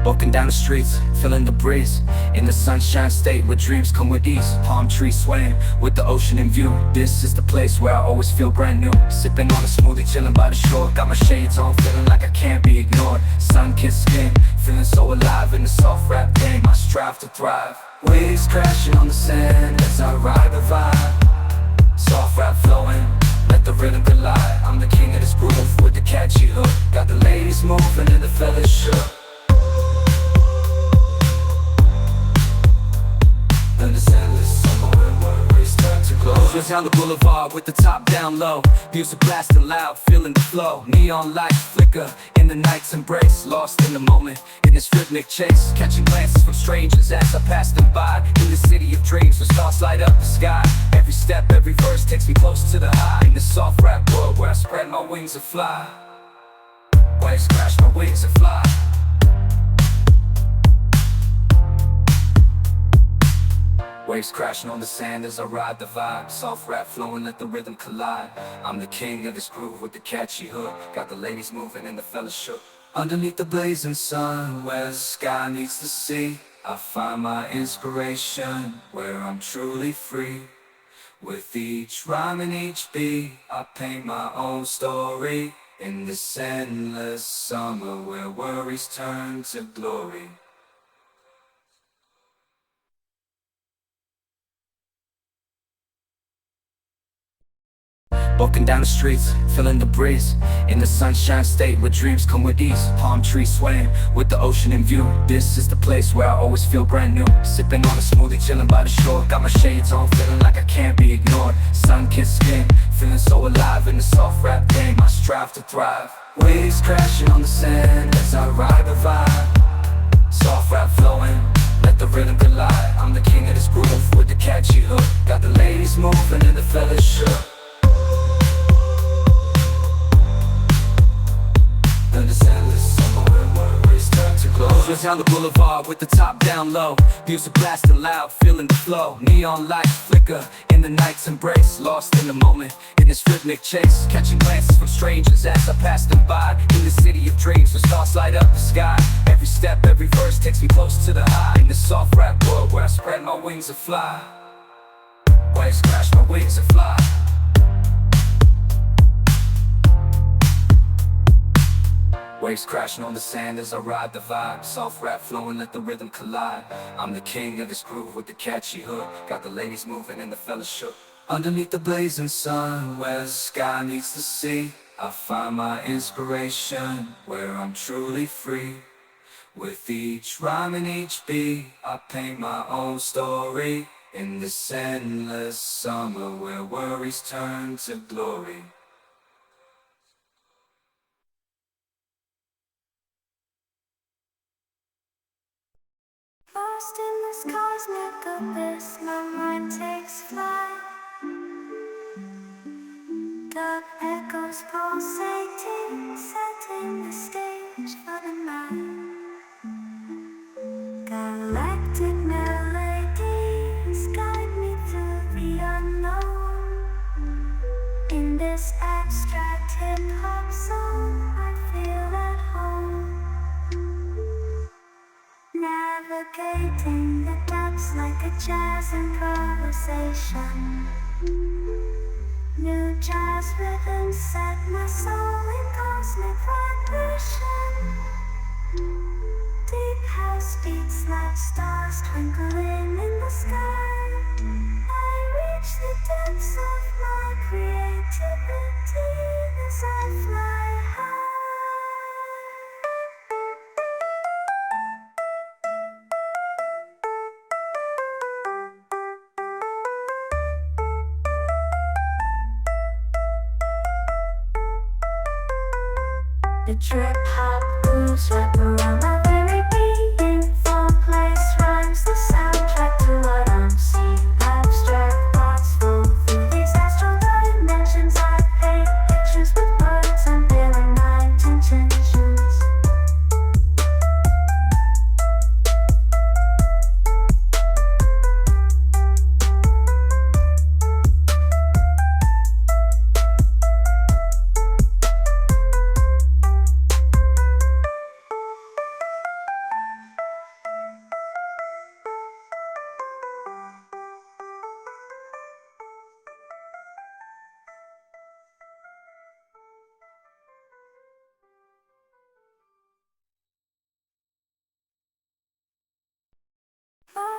Walking down the streets, feeling the breeze. In the sunshine state where dreams come with ease. Palm trees swaying with the ocean in view. This is the place where I always feel brand new. Sipping on a smoothie, chilling by the shore. Got my shades on, feeling like I can't be ignored. Sun-kissed skin, feeling so alive in the soft rap game. I strive to thrive. Waves crashing on the sand as I ride the vibe. Soft rap flowing, let the rhythm collide. I'm the king of this groove with the catchy hook. Got the ladies moving and the fellas shook. Just down the boulevard with the top down low. Music blasting loud, feeling the flow. Neon lights flicker in the night's embrace. Lost in the moment, in this rhythmic chase. Catching glances from strangers as I pass them by. In the city of dreams where stars light up the sky. Every step, every verse takes me close to the high. In this soft rap world where I spread my wings and fly. Waves crash, my wings and fly. Waves crashing on the sand as I ride the vibe. Soft rap flowing, let the rhythm collide. I'm the king of this groove with the catchy hook. Got the ladies moving and the fellas shook. Underneath the blazing sun, where the sky meets the sea, I find my inspiration, where I'm truly free. With each rhyme and each beat, I paint my own story. In this endless summer where worries turn to glory. Walking down the streets, feeling the breeze. In the sunshine state where dreams come with ease. Palm trees swaying with the ocean in view. This is the place where I always feel brand new. Sipping on a smoothie, chilling by the shore. Got my shades on, feeling like I can't be ignored. Sun-kissed skin, feeling so alive in the soft rap game. I strive to thrive. Waves crashing on the sand as I ride the vibe. Soft rap flowing, let the rhythm collide. I'm the king of this groove with the catchy hook. Got the ladies moving and the fellas shook. Just down the boulevard with the top down low. Music blasting loud, feeling the flow. Neon lights flicker in the night's embrace. Lost in the moment, in this rhythmic chase. Catching glances from strangers as I pass them by. In the city of dreams where stars light up the sky. Every step, every verse takes me close to the high. In this soft rap world where I spread my wings and fly. Waves crash, my wings and fly. Waves crashing on the sand as I ride the vibe. Soft rap flowing, let the rhythm collide. I'm the king of this groove with the catchy hook. Got the ladies moving and the fellas shook. Underneath the blazing sun, where the sky meets the sea, I find my inspiration, where I'm truly free. With each rhyme and each beat, I paint my own story. In this endless summer where worries turn to glory. Lost in this cosmic abyss, my mind takes flight. Dark echoes pulsating, setting the stage for the night. Galactic melodies guide me through the unknown. In this abstract hip-hop song, I feel at home. Navigating the depths like a jazz improvisation. New jazz rhythms set my soul in cosmic vibration. Deep house beats like stars twinkling in the sky. I reach the depths of my creativity as I fly high. The trip hop grooves wrap around my very being. Four place rhymes the soundtrack to what I'm seeing. Abstract thoughts flow through these astral dimensions. I paint pictures with words, unveiling my intentions.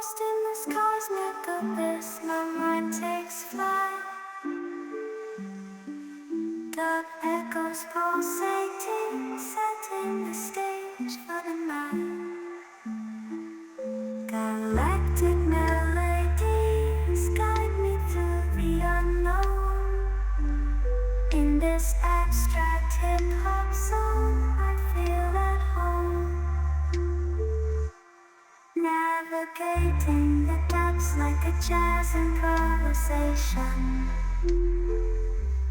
Lost in this cosmic abyss, my mind takes flight. The echoes pulsating, setting the stage for the night. Galactic melodies guide me through the unknown. In this abstract hip-hop zone, I feel at home. Navigating the depths like a jazz improvisation.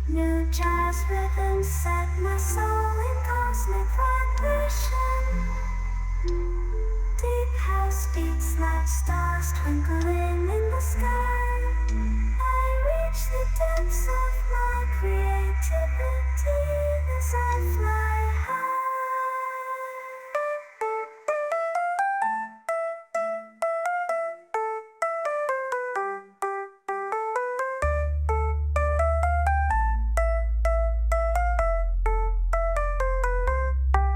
New jazz rhythms set my soul in cosmic vibration. Deep house beats like stars twinkling in the sky. I reach the depths of my creativity as I fly high.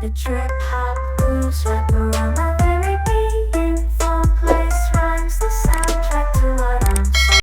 The trip hop grooves wrap around my